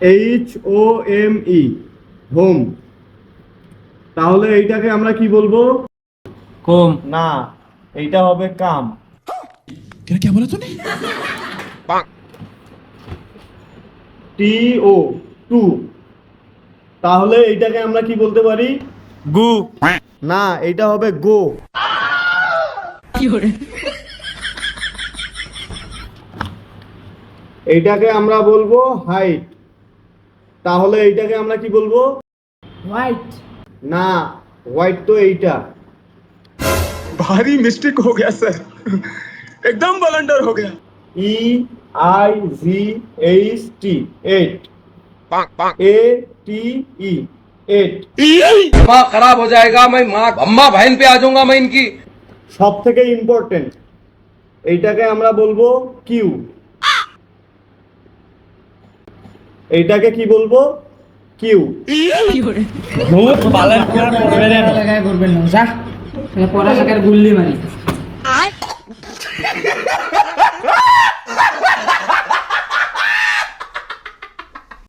HOME, home. তাহলে এইটাকে আমরা কি বলবো? কম। না, এইটা হবে কাম। क्या बोला तूने? TO, to. তাহলে এইটাকে আমরা কি বলতে পারি? গু। না, এইটা হবে গো। এইটাকে আমরা বলবো হাইট। তাহলে এইটাকে আমরা কি বলবো? হোয়াইট। না, হোয়াইট তো এইটা। भारी मिस्टेक हो गया सर एकदम बलंडर हो गया EIGHT, এইট। ATE, eight. दिमाग खराब हो जाएगा। मैं माँ अम्मा बहन पे आ जाऊंगा मैं इनकी। সব থেকে ইম্পর্টেন্ট, এইটাকে আমরা বলবো কিউ। এইটাকে কি বলবো? কিউ। ভূত পালন করে করবে না। করবেন না যা, পড়ালেখার গুল্লি মারি।